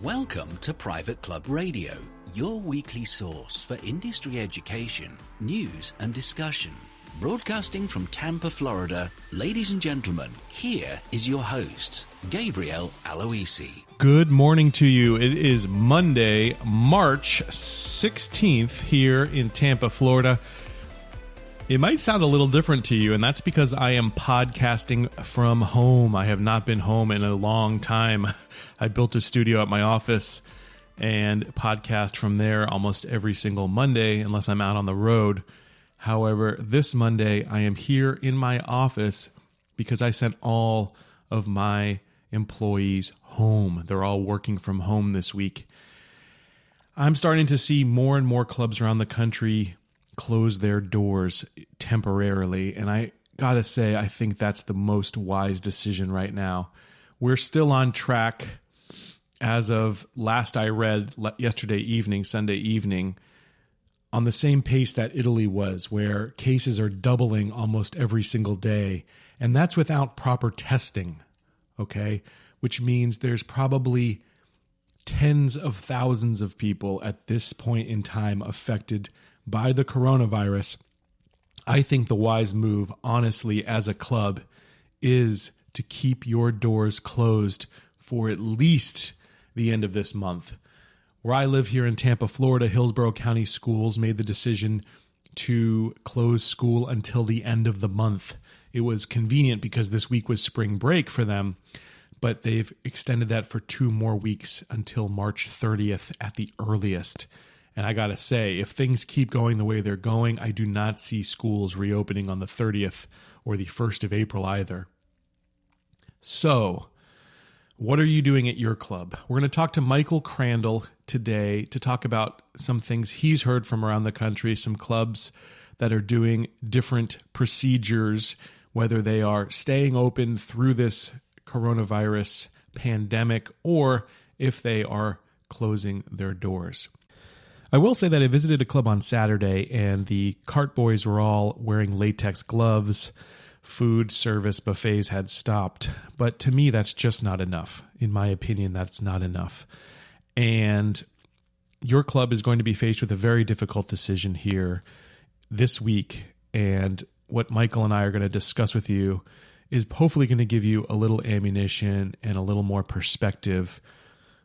Welcome to Private Club Radio, your weekly source for industry education, news and discussion. Broadcasting from Tampa, Florida, ladies and gentlemen, here is your host, Gabriel Aloisi. Good morning to you. It is Monday, March 16th here in Tampa, Florida. It might sound a little different to you, and that's because I am podcasting from home. I have not been home in a long time. I built a studio at my office and podcast from there almost every single Monday, unless I'm out on the road. However, this Monday, I am here in my office because I sent all of my employees home. They're all working from home this week. I'm starting to see more and more clubs around the country close their doors temporarily, and I gotta say, I think that's the most wise decision right now. We're still on track, as of last I read yesterday evening, Sunday evening, on the same pace that Italy was, where cases are doubling almost every single day, and that's without proper testing, okay? Which means there's probably tens of thousands of people at this point in time affected by the coronavirus. I think the wise move, honestly, as a club, is to keep your doors closed for at least the end of this month. Where I live here in Tampa, Florida, Hillsborough County Schools made the decision to close school until the end of the month. It was convenient because this week was spring break for them, but they've extended that for 2 more weeks until March 30th at the earliest. And I got to say, if things keep going the way they're going, I do not see schools reopening on the 30th or the 1st of April either. So, what are you doing at your club? We're going to talk to Michael Crandal today to talk about some things he's heard from around the country, some clubs that are doing different procedures, whether they are staying open through this coronavirus pandemic or if they are closing their doors. I will say that I visited a club on Saturday and the cart boys were all wearing latex gloves. Food service buffets had stopped. But to me, that's just not enough. In my opinion, that's not enough. And your club is going to be faced with a very difficult decision here this week. And what Michael and I are going to discuss with you is hopefully going to give you a little ammunition and a little more perspective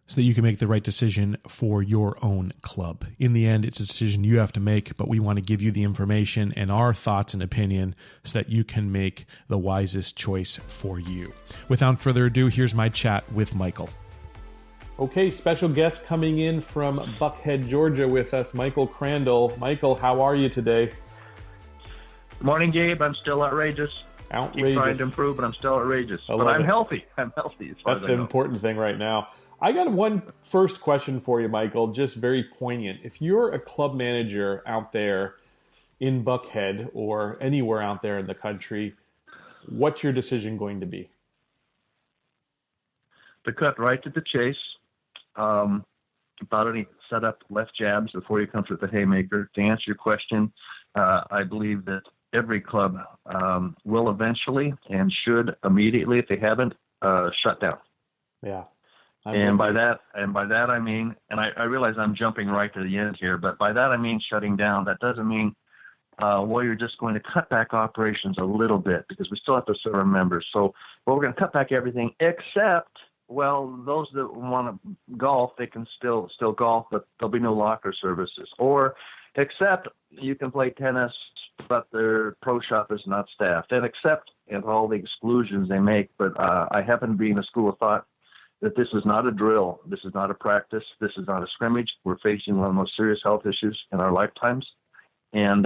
so that you can make the right decision for your own club. In the end, it's a decision you have to make, but we want to give you the information and our thoughts and opinion so that you can make the wisest choice for you. Without further ado, here's my chat with Michael. Okay, special guest coming in from Buckhead, Georgia with us, Michael Crandal. Michael, how are you today? Good morning, Gabe. I'm still outrageous. Keep trying to improve, but I'm still outrageous. But I'm healthy. I'm healthy. That's the important thing right now. I got one first question for you, Michael, just very poignant. If you're a club manager out there in Buckhead or anywhere out there in the country, what's your decision going to be? To cut right to the chase, about any setup left jabs before you come to the haymaker. To answer your question, I believe that every club will eventually and should immediately, if they haven't, shut down. Yeah. And by that I mean, and I realize I'm jumping right to the end here, but by that I mean shutting down. That doesn't mean, well, you're just going to cut back operations a little bit because we still have to serve our members. So, well, we're going to cut back everything except, well, those that want to golf, they can still golf, but there'll be no locker services. Or except you can play tennis, but their pro shop is not staffed. And except and all the exclusions they make, but I happen to be in a school of thought that this is not a drill, this is not a practice, this is not a scrimmage. We're facing one of the most serious health issues in our lifetimes, and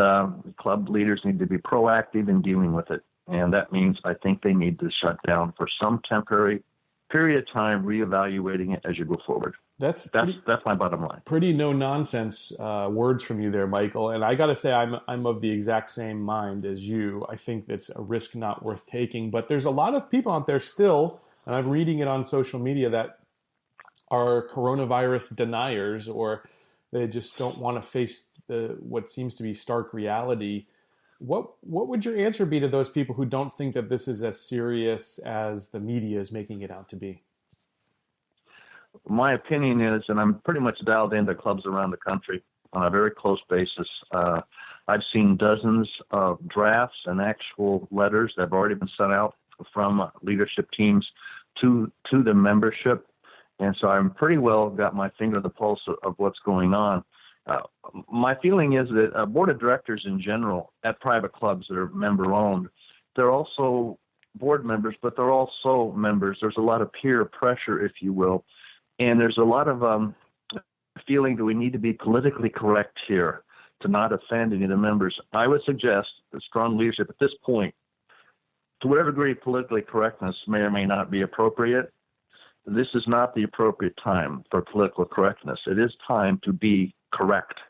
club leaders need to be proactive in dealing with it. And that means I think they need to shut down for some temporary period of time, reevaluating it as you go forward. That's my bottom line. Pretty no-nonsense words from you there, Michael. And I got to say, I'm of the exact same mind as you. I think it's a risk not worth taking. But there's a lot of people out there still, and I'm reading it on social media, that are coronavirus deniers, or they just don't want to face what seems to be stark reality. What would your answer be to those people who don't think that this is as serious as the media is making it out to be? my opinion is, and I'm pretty much dialed into clubs around the country on a very close basis. I've seen dozens of drafts and actual letters that have already been sent out from leadership teams to the membership. And so I'm pretty well got my finger on the pulse of what's going on. My feeling is that board of directors in general at private clubs that are member-owned, they're also board members, but they're also members. There's a lot of peer pressure, if you will, and there's a lot of feeling that we need to be politically correct here to not offend any of the members. I would suggest that strong leadership at this point, to whatever degree politically correctness may or may not be appropriate, this is not the appropriate time for political correctness. It is time to be correct.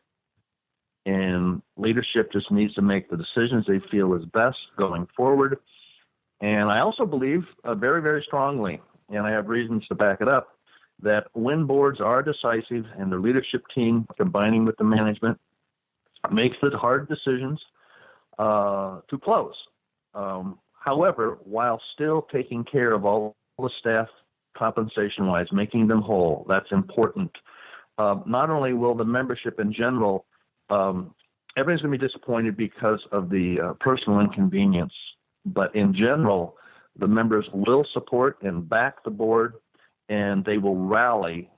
And leadership just needs to make the decisions they feel is best going forward. And I also believe very, very strongly, and I have reasons to back it up, that when boards are decisive and the leadership team combining with the management makes the hard decisions to close. However, while still taking care of all the staff compensation-wise, making them whole, that's important. Not only will the membership in general, everybody's going to be disappointed because of the personal inconvenience, but in general, the members will support and back the board, and they will rally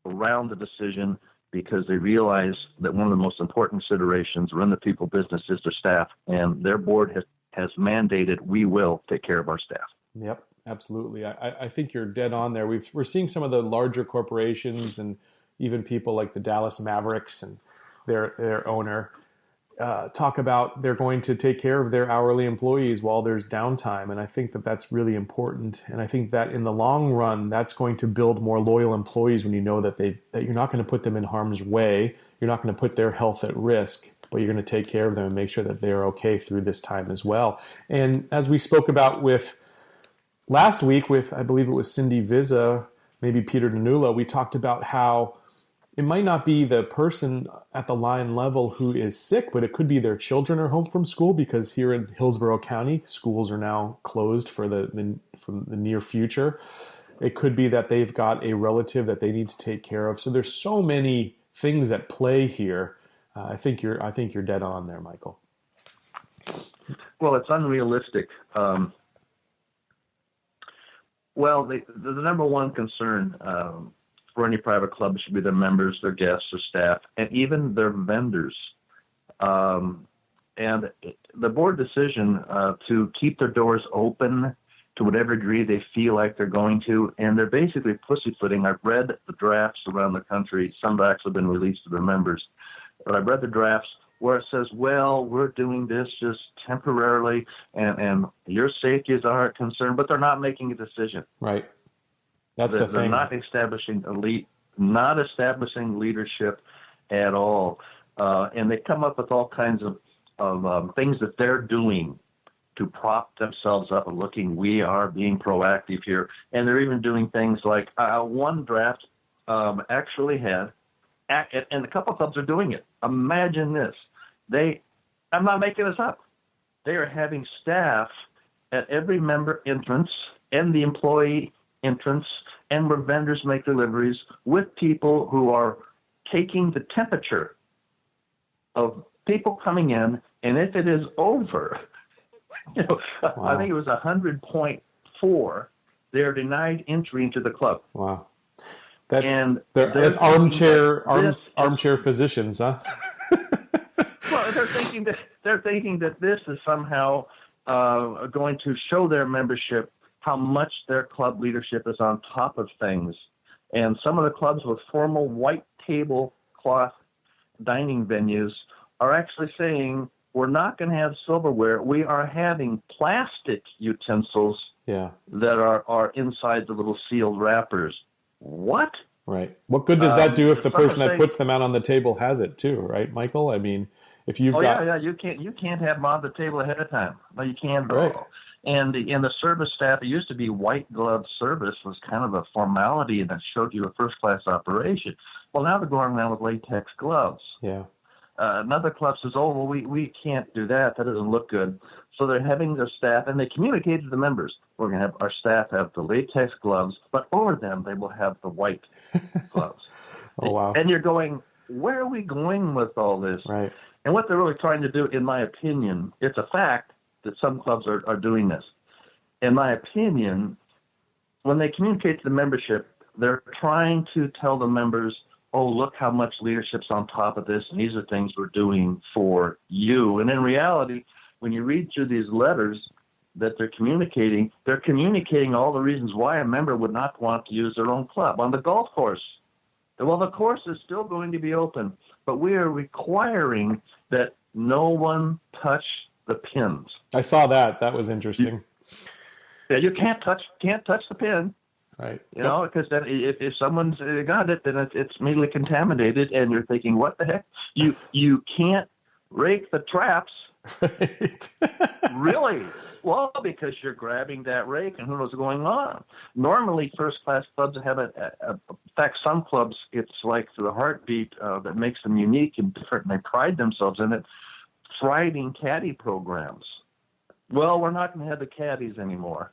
around the decision because they realize that one of the most important considerations run the people business is their staff, and their board has mandated we will take care of our staff. Yep, absolutely. I think you're dead on there. We're seeing some of the larger corporations and even people like the Dallas Mavericks and their owner talk about they're going to take care of their hourly employees while there's downtime. And I think that that's really important. And I think that in the long run, that's going to build more loyal employees when you know that you're not going to put them in harm's way. You're not going to put their health at risk, but you're going to take care of them and make sure that they're okay through this time as well. And as we spoke about with last week with, I believe it was Cindy Vizza, maybe Peter Danula, we talked about how it might not be the person at the line level who is sick, but it could be their children are home from school, because here in Hillsborough County, schools are now closed for the near future. It could be that they've got a relative that they need to take care of. So there's so many things at play here. I think you're dead on there, Michael. Well, it's unrealistic. Well, the number one concern for any private club should be their members, their guests, their staff, and even their vendors. And the board decision to keep their doors open to whatever degree they feel like they're going to, and they're basically pussyfooting. I've read the drafts around the country. Some have actually been released to their members. But I've read the drafts where it says, well, we're doing this just temporarily, and your safety is our concern, but they're not making a decision. Right. That's the thing. They're not establishing leadership at all. And they come up with all kinds of things that they're doing to prop themselves up and looking, we are being proactive here. And they're even doing things like one draft actually had, and a couple of clubs are doing it. Imagine this. I'm not making this up. They are having staff at every member entrance and the employee entrance and where vendors make deliveries with people who are taking the temperature of people coming in. And if it is over, wow. I think it was 100.4, they're denied entry into the club. Wow. That's armchair physicians, huh? Well, they're thinking that this is somehow going to show their membership how much their club leadership is on top of things. And some of the clubs with formal white tablecloth dining venues are actually saying, we're not going to have silverware. We are having plastic utensils that are inside the little sealed wrappers. What? Right. What good does that do if the person that puts them out on the table has it too, right, Michael? I mean, if you've got... you can't have them on the table ahead of time. No, you can't. Right. And the service staff, it used to be white glove service was kind of a formality, and that showed you a first-class operation. Well, now they're going around with latex gloves. Yeah. Another club says, oh, well, we can't do that. That doesn't look good. So they're having their staff, and they communicate to the members. We're going to have our staff have the latex gloves, but over them they will have the white gloves. Oh, wow. And you're going, where are we going with all this? Right. And what they're really trying to do, in my opinion, it's a fact that some clubs are doing this. In my opinion, when they communicate to the membership, they're trying to tell the members, oh, look how much leadership's on top of this, and these are things we're doing for you. And in reality, when you read through these letters that they're communicating all the reasons why a member would not want to use their own club. On the golf course, well, the course is still going to be open, but we are requiring that no one touch the pins. I saw that. That was interesting. Yeah, you can't touch the pin. Right. You know, because then if someone's got it, then it's immediately contaminated, and you're thinking, what the heck? You can't rake the traps. Right. Really? Well, because you're grabbing that rake, and who knows what's going on. Normally, first-class clubs have in fact, some clubs, it's like the heartbeat that makes them unique and different, and they pride themselves in it, thriving caddy programs. Well, we're not going to have the caddies anymore.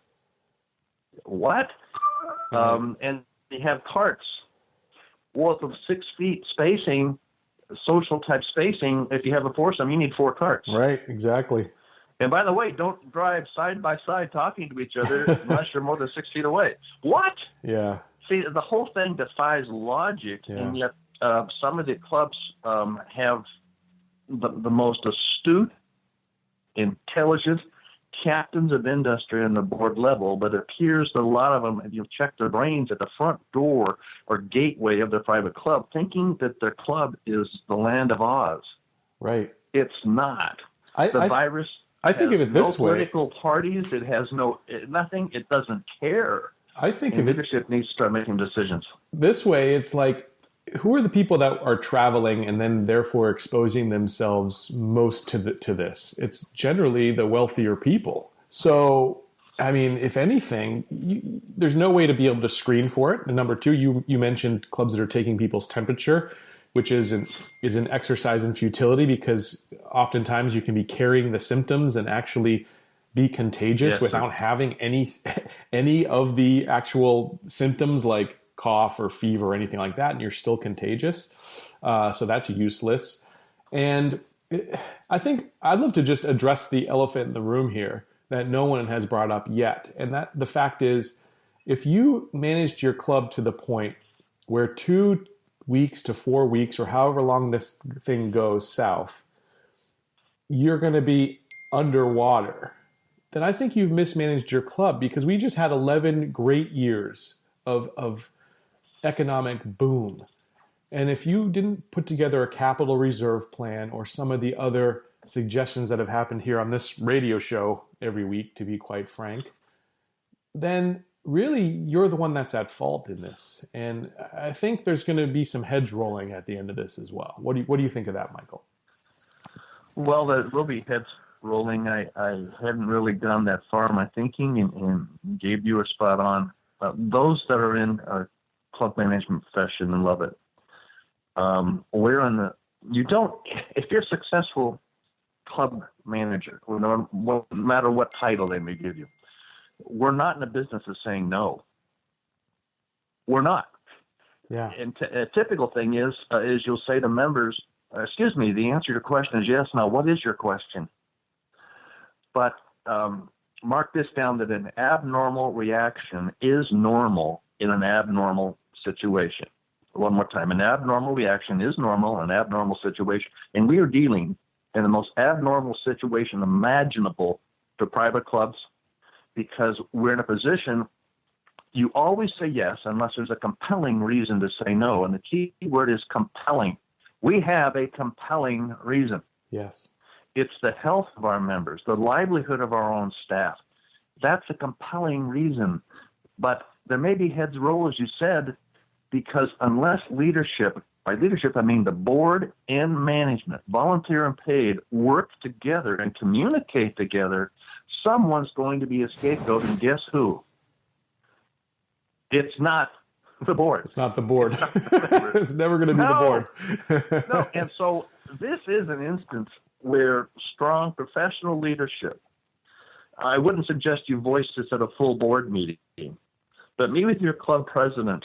What? And they have carts. Well, with 6 feet spacing, social type spacing, if you have a foursome, you need 4 carts. Right, exactly. And by the way, don't drive side by side talking to each other unless you're more than 6 feet away. What? Yeah. See, the whole thing defies logic, and yet some of the clubs have the most astute, intelligent captains of industry on the board level, but it appears that a lot of them, if you check their brains at the front door or gateway of their private club, thinking that their club is the land of Oz. Right. It's not. I think of it this way. No political parties. It has nothing. It doesn't care. I think and of it. Leadership needs to start making decisions. This way, it's like, who are the people that are traveling and then therefore exposing themselves most to this? It's generally the wealthier people. So, I mean, if anything, there's no way to be able to screen for it. And number two, you mentioned clubs that are taking people's temperature, which is an exercise in futility, because oftentimes you can be carrying the symptoms and actually be contagious without having any of the actual symptoms like cough or fever or anything like that, and you're still contagious. So that's useless. And I think I'd love to just address the elephant in the room here that no one has brought up yet. And that the fact is, if you managed your club to the point where 2 weeks to 4 weeks or however long this thing goes south, you're going to be underwater, then I think you've mismanaged your club, because we just had 11 great years of economic boom. And if you didn't put together a capital reserve plan or some of the other suggestions that have happened here on this radio show every week, to be quite frank, then really you're the one that's at fault in this. And I think there's going to be some heads rolling at the end of this as well. What do you think of that, Michael? Well, there will be heads rolling. I hadn't really gone that far in my thinking, and Gabe, you were spot on. Those that are in club management profession and love it. If you're a successful club manager, no matter what title they may give you, we're not in the business of saying no. We're not. Yeah. And a typical thing is you'll say to members, excuse me, the answer to your question is yes. Now, what is your question? But mark this down, that an abnormal reaction is normal in an abnormal situation. One more time. An abnormal reaction is normal in an abnormal situation. And we are dealing in the most abnormal situation imaginable for private clubs, because we're in a position, you always say yes unless there's a compelling reason to say no. And the key word is compelling. We have a compelling reason. Yes. It's the health of our members, the livelihood of our own staff. That's a compelling reason. But there may be heads roll, as you said, because unless leadership, by leadership I mean the board and management, volunteer and paid, work together and communicate together, someone's going to be a scapegoat, and guess who? It's not the board. It's not the board. It's never going to be the board. No, and so this is an instance where strong professional leadership I wouldn't suggest you voice this at a full board meeting, but meet with your club president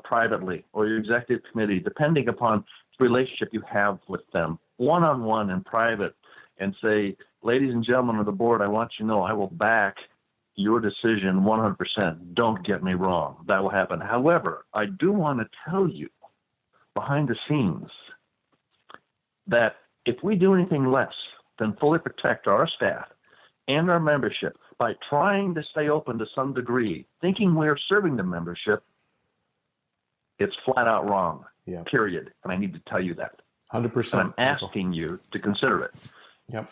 privately or your executive committee, depending upon the relationship you have with them, one-on-one in private, and say, ladies and gentlemen of the board, I want you to know I will back your decision 100%. Don't get me wrong. That will happen. However, I do want to tell you behind the scenes that if we do anything less than fully protect our staff and our membership by trying to stay open to some degree, thinking we're serving the membership, it's flat out wrong, period. And I need to tell you that. 100%. And I'm asking you to consider it. Yep.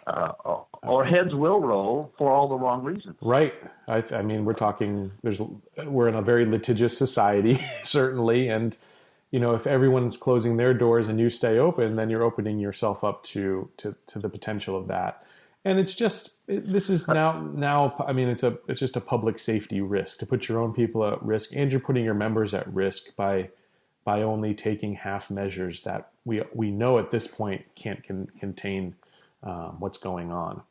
Or heads will roll for all the wrong reasons. Right. I mean, we're in a very litigious society, certainly. And, if everyone's closing their doors and you stay open, then you're opening yourself up to the potential of that. And it's just, this is now, I mean, it's just a public safety risk to put your own people at risk, and you're putting your members at risk by only taking half measures that we know at this point can't contain what's going on.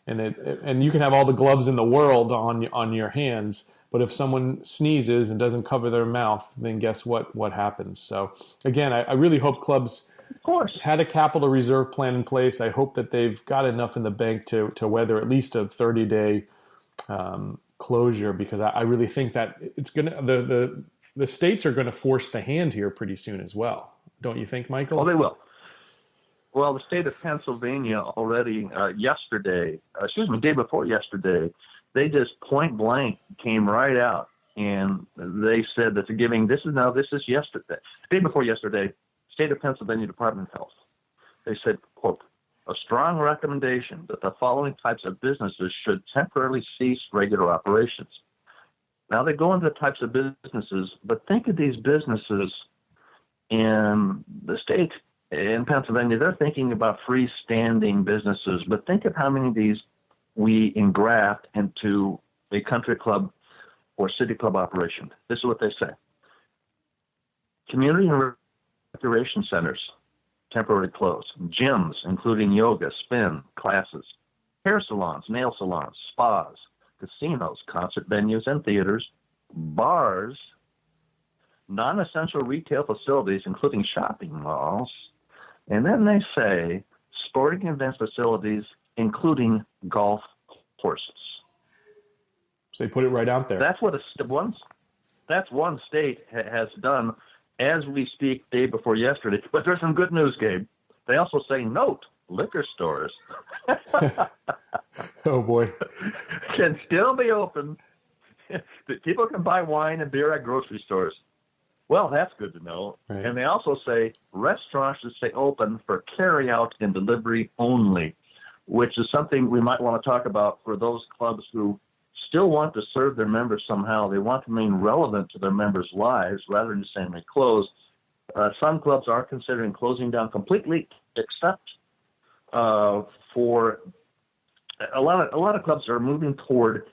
And you can have all the gloves in the world on your hands, but if someone sneezes and doesn't cover their mouth, then guess what happens? So again, I really hope clubs of course had a capital reserve plan in place. I hope that they've got enough in the bank to weather at least a 30-day closure, because I really think that it's gonna the states are going to force the hand here pretty soon as well. Don't you think, Michael? Oh, they will. Well, the state of Pennsylvania already day before yesterday, they just point blank came right out and they said that this is yesterday. The day before yesterday, state of Pennsylvania Department of Health, they said, quote, a strong recommendation that the following types of businesses should temporarily cease regular operations. Now they go into the types of businesses, but think of these businesses in the state. In Pennsylvania, they're thinking about freestanding businesses, but think of how many of these we engraft into a country club or city club operation. This is what they say. Community and recreation centers, temporarily closed. Gyms, including yoga, spin, classes. Hair salons, nail salons, spas, casinos, concert venues and theaters, bars, non-essential retail facilities, including shopping malls, and then they say sporting events facilities, including golf courses. So they put it right out there. That's what one state has done as we speak, day before yesterday. But there's some good news, Gabe. They also say, note, liquor stores oh boy, can still be open. People can buy wine and beer at grocery stores. Well, that's good to know. Right. And they also say restaurants should stay open for carry-out and delivery only, which is something we might want to talk about for those clubs who still want to serve their members somehow. They want to remain relevant to their members' lives rather than saying they close. Some clubs are considering closing down completely, except for a lot of clubs are moving toward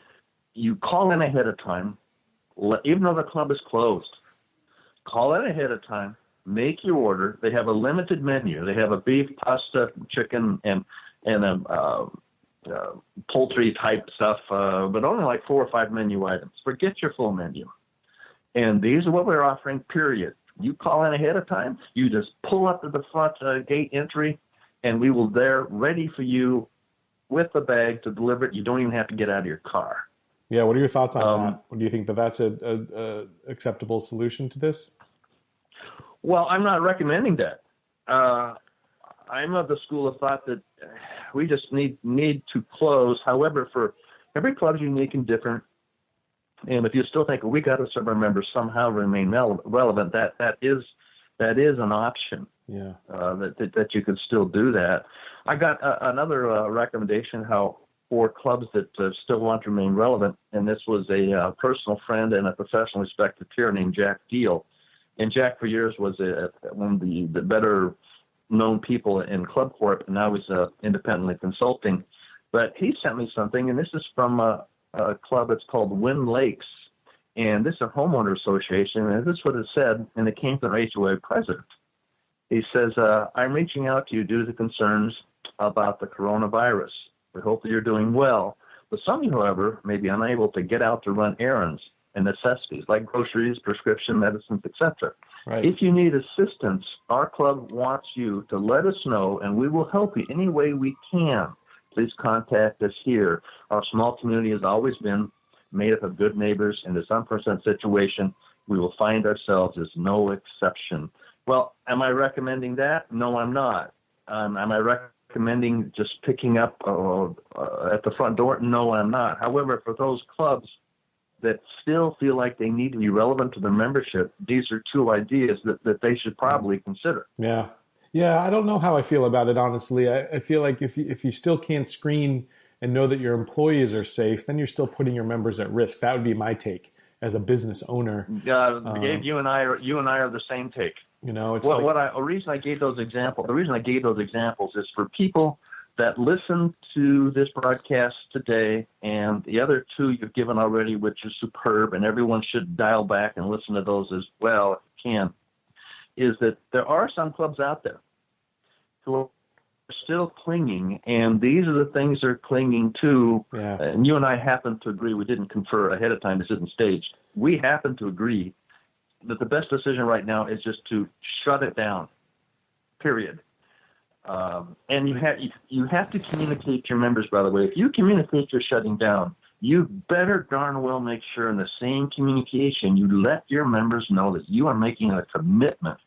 you call in ahead of time, even though the club is closed. Call in ahead of time, make your order. They have a limited menu. They have a beef, pasta, chicken, and poultry type stuff, but only like 4 or 5 menu items. Forget your full menu. And these are what we're offering, period. You call in ahead of time, you just pull up to the front gate entry, and we will there ready for you with the bag to deliver it. You don't even have to get out of your car. Yeah, what are your thoughts on that? Do you think that that's a acceptable solution to this? Well, I'm not recommending that. I'm of the school of thought that we just need to close. However, for every club's unique and different, and if you still think we got to serve our members somehow remain relevant, that is an option. Yeah, that you could still do that. I got another recommendation for clubs that still want to remain relevant, and this was a personal friend and a professional respected peer named Jack Deal. And Jack for years was one of the better known people in Club Corp, and now he's independently consulting. But he sent me something, and this is from a club that's called Wind Lakes, and this is a homeowner association, and this is what it said, and it came from their HOA president. He says, I'm reaching out to you due to concerns about the coronavirus. We hope that you're doing well, But some, however, may be unable to get out to run errands and necessities like groceries, prescription medicines, etc. Right. If you need assistance, our club wants you to let us know, and we will help you any way we can. Please contact us here. Our small community has always been made up of good neighbors. In this unprecedented situation, we will find ourselves as no exception. Well, am I recommending that? No, I'm not. Am I recommending just picking up at the front door? No, I'm not. However, for those clubs that still feel like they need to be relevant to their membership, these are two ideas that they should probably consider. Yeah. Yeah, I don't know how I feel about it, honestly. I feel like if you still can't screen and know that your employees are safe, then you're still putting your members at risk. That would be my take as a business owner. Gabe, you and I are the same take. You know, it's the reason I gave those examples is for people that listen to this broadcast today, and the other two you've given already, which is superb, and everyone should dial back and listen to those as well if you can, is that there are some clubs out there who are still clinging, and these are the things they're clinging to. Yeah. And you and I happen to agree, we didn't confer ahead of time, this isn't staged. We happen to agree that the best decision right now is just to shut it down, period. And you have to communicate to your members, by the way. If you communicate you're shutting down, you better darn well make sure in the same communication you let your members know that you are making a commitment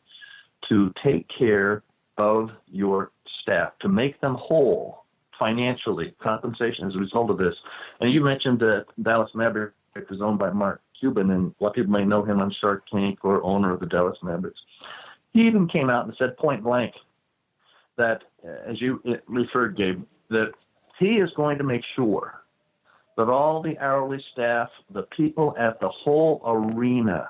to take care of your staff, to make them whole financially, compensation as a result of this. And you mentioned that Dallas Mavericks is owned by Mark Cuban, and a lot of people may know him on Shark Tank or owner of the Dallas Mavericks. He even came out and said point blank that, as you referred, Gabe, that he is going to make sure that all the hourly staff, the people at the whole arena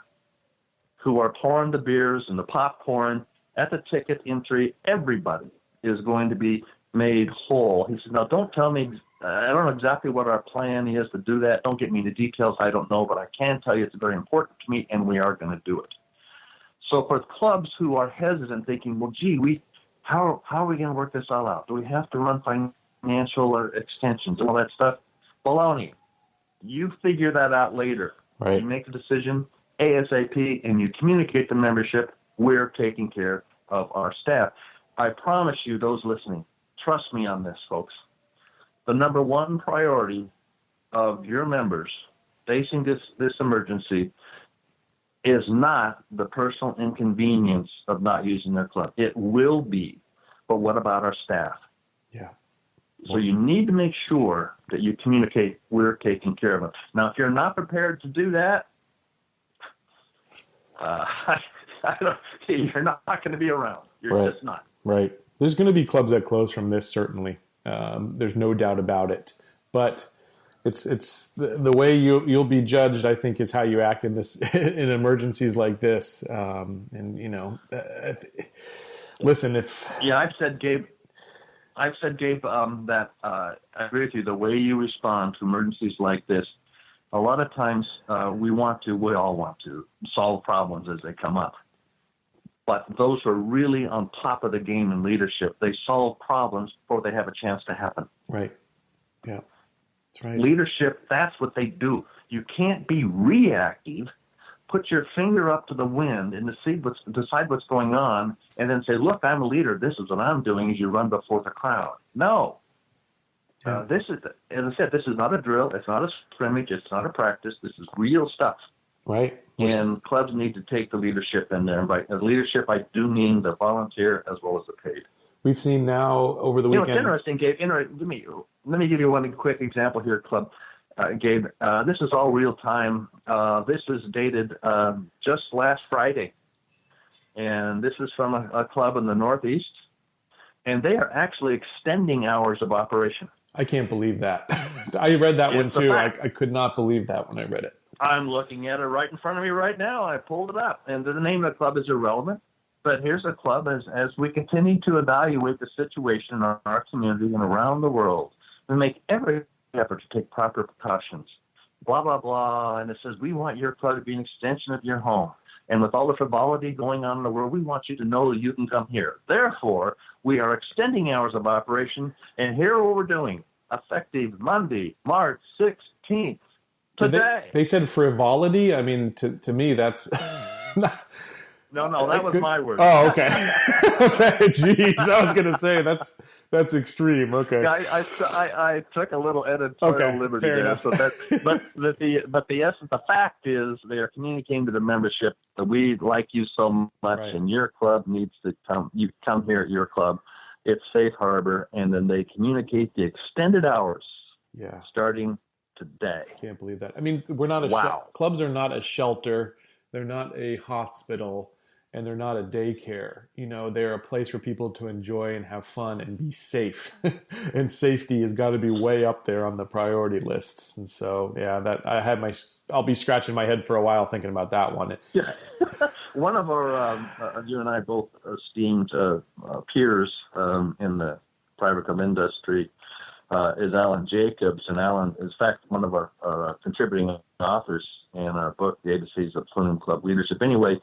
who are pouring the beers and the popcorn at the ticket entry, everybody is going to be made whole. He said, now don't tell me, I don't know exactly what our plan is to do that. Don't get me into details. I don't know, but I can tell you it's very important to me, and we are going to do it. So for clubs who are hesitant, thinking, well, gee, how are we going to work this all out? Do we have to run financial or extensions and all that stuff? Baloney. You figure that out later. Right. You make the decision ASAP, and you communicate to membership, we're taking care of our staff. I promise you, those listening, trust me on this, folks. The number one priority of your members facing this emergency is not the personal inconvenience of not using their club. It will be, but what about our staff? Yeah. So you need to make sure that you communicate, we're taking care of them. Now, if you're not prepared to do that, you're not going to be around. You're just not. Right. There's going to be clubs that close from this, certainly. There's no doubt about it. But it's the way you'll be judged, I think, is how you act in in emergencies like this. Listen, if I've said, Gabe, that I agree with you. The way you respond to emergencies like this, a lot of times we all want to solve problems as they come up. But those who are really on top of the game in leadership, they solve problems before they have a chance to happen. Right. Yeah. That's right. Leadership, that's what they do. You can't be reactive, put your finger up to the wind and decide what's going on, and then say, look, I'm a leader. This is what I'm doing as you run before the crowd. No. This is, as I said, this is not a drill. It's not a scrimmage. It's not a practice. This is real stuff. Right. And clubs need to take the leadership in there. And by leadership, I do mean the volunteer as well as the paid. We've seen now over the weekend. It's interesting, Gabe. Let me give you one quick example here, Club. Gabe, this is all real time. This is dated just last Friday. And this is from a club in the Northeast. And they are actually extending hours of operation. I can't believe that. I read that one too. I could not believe that when I read it. I'm looking at it right in front of me right now. I pulled it up. And the name of the club is irrelevant. But here's a club as we continue to evaluate the situation in our community and around the world. We make every effort to take proper precautions. Blah, blah, blah. And it says, we want your club to be an extension of your home. And with all the frivolity going on in the world, we want you to know that you can come here. Therefore, we are extending hours of operation. And here what we're doing. effective Monday, March 16th. Today. They said frivolity. I mean, to me, that's No, that was my word. Oh, okay. Okay, jeez, I was going to say that's extreme. Okay. Yeah, I took a little editorial liberty there. Enough. So the fact is they are communicating to the membership that we like you so much, right. and your club needs to come. You come here at your club. It's safe harbor, and then they communicate the extended hours. Yeah. Starting today. Can't believe that. I mean, we're not clubs are not a shelter. They're not a hospital, and they're not a daycare. They're a place for people to enjoy and have fun and be safe. And safety has got to be way up there on the priority lists. And so, yeah, I'll be scratching my head for a while thinking about that one. Yeah. One of our, you and I both esteemed peers in the private club industry is Alan Jacobs, and Alan is, in fact, one of our contributing authors in our book, The ABCs of Flume Club Leadership. Anyway,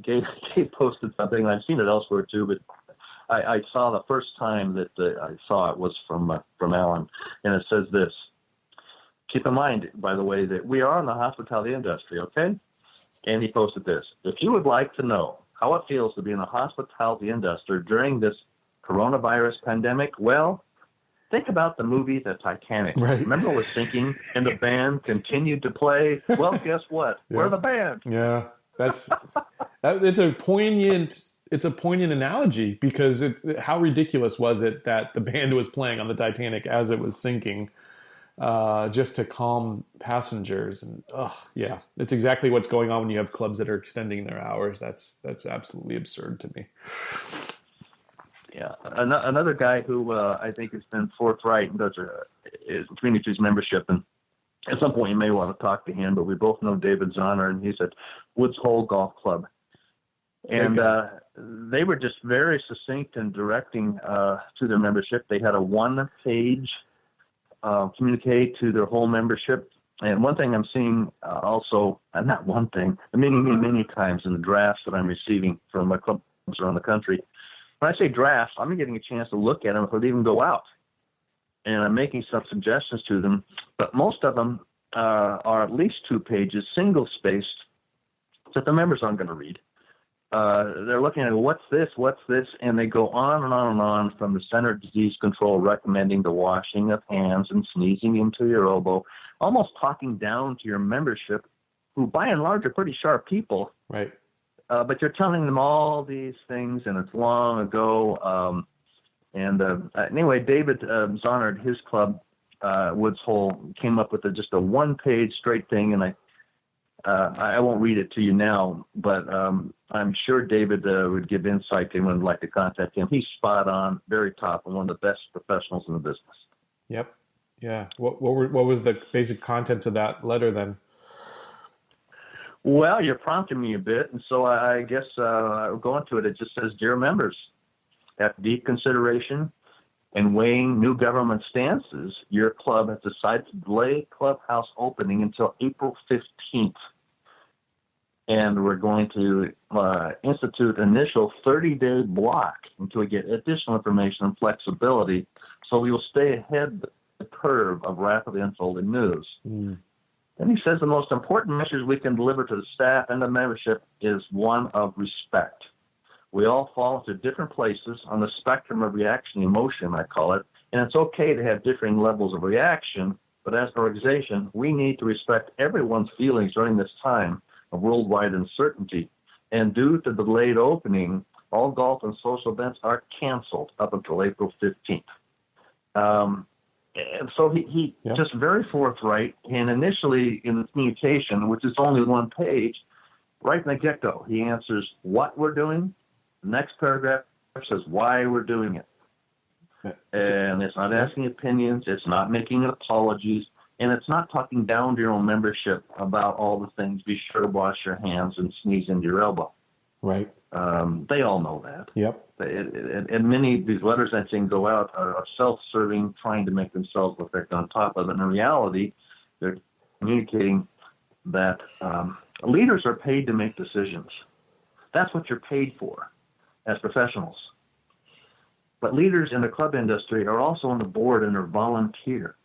Gabe posted something, and I've seen it elsewhere too, but I saw the first time that I saw it was from Alan, and it says this: keep in mind, by the way, that we are in the hospitality industry, okay? And he posted this: if you would like to know how it feels to be in the hospitality industry during this coronavirus pandemic, well, think about the movie The Titanic. Right. Remember it was sinking and the band continued to play? Well, guess what? Yeah. We're the band. Yeah, it's a poignant analogy, because how ridiculous was it that the band was playing on the Titanic as it was sinking, just to calm passengers. And yeah, it's exactly what's going on when you have clubs that are extending their hours. That's absolutely absurd to me. Yeah, another guy who I think has been forthright and is communities membership, and at some point you may want to talk to him, but we both know David Zonner, and he's at Woods Hole Golf Club. And they were just very succinct in directing to their membership. They had a one-page communique to their whole membership. And one thing I'm seeing also, not one thing, many times in the drafts that I'm receiving from my clubs around the country, when I say drafts, I'm getting a chance to look at them before they even go out. And I'm making some suggestions to them. But most of them are at least 2 pages, single-spaced, that the members aren't going to read. They're looking at what's this, and they go on and on and on, from the Center of Disease Control recommending the washing of hands and sneezing into your elbow, almost talking down to your membership, who by and large are pretty sharp people. Right. But you're telling them all these things, and it's long ago. Anyway, David Zonner, his club, Woods Hole, came up with just a one-page straight thing, and I won't read it to you now, but I'm sure David would give insight to anyone who'd like to contact him. He's spot on, very top, and one of the best professionals in the business. Yep. Yeah. What was the basic contents of that letter then? Well, you're prompting me a bit, and so I guess I'll go into it. It just says, dear members, after deep consideration and weighing new government stances, your club has decided to delay clubhouse opening until April 15th. And we're going to institute initial 30-day block until we get additional information and flexibility, so we will stay ahead of the curve of rapidly unfolding news. Mm. Then he says the most important message we can deliver to the staff and the membership is one of respect. We all fall into different places on the spectrum of reaction emotion, I call it, and it's okay to have differing levels of reaction, but as an organization, we need to respect everyone's feelings during this time of worldwide uncertainty. And due to the delayed opening, all golf and social events are canceled up until April 15th. And so he just very forthright, and initially in the communication, which is only one page, right from the get-go, he answers what we're doing. The next paragraph says why we're doing it. And it's not asking opinions, it's not making apologies, and it's not talking down to your own membership about all the things. Be sure to wash your hands and sneeze into your elbow. Right. They all know that. Yep. And many of these letters I think go out are self-serving, trying to make themselves look like on top of it. In reality, they're communicating that leaders are paid to make decisions. That's what you're paid for as professionals. But leaders in the club industry are also on the board and are volunteer.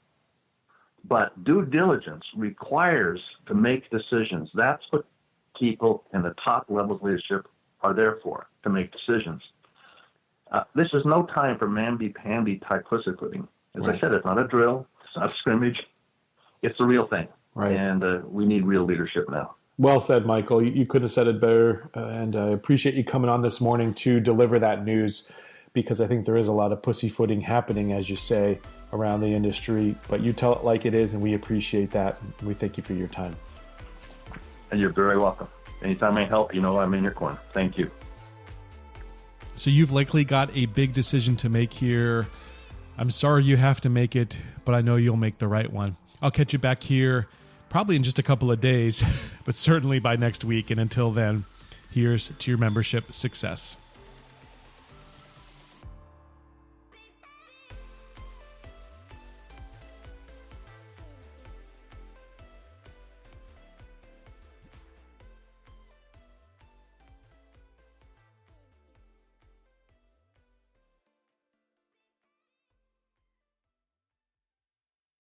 But due diligence requires to make decisions. That's what people in the top levels of leadership are there for, to make decisions. This is no time for mamby-pamby type pussyfooting. As I said, it's not a drill. It's not a scrimmage. It's the real thing. Right. And we need real leadership now. Well said, Michael. You couldn't have said it better. And I appreciate you coming on this morning to deliver that news, because I think there is a lot of pussyfooting happening, as you say, around the industry. But you tell it like it is, and we appreciate that. We thank you for your time. And you're very welcome. Anytime I help, you know I'm in your corner. Thank you. So you've likely got a big decision to make here. I'm sorry you have to make it, but I know you'll make the right one. I'll catch you back here probably in just a couple of days, but certainly by next week. And until then, here's to your membership success.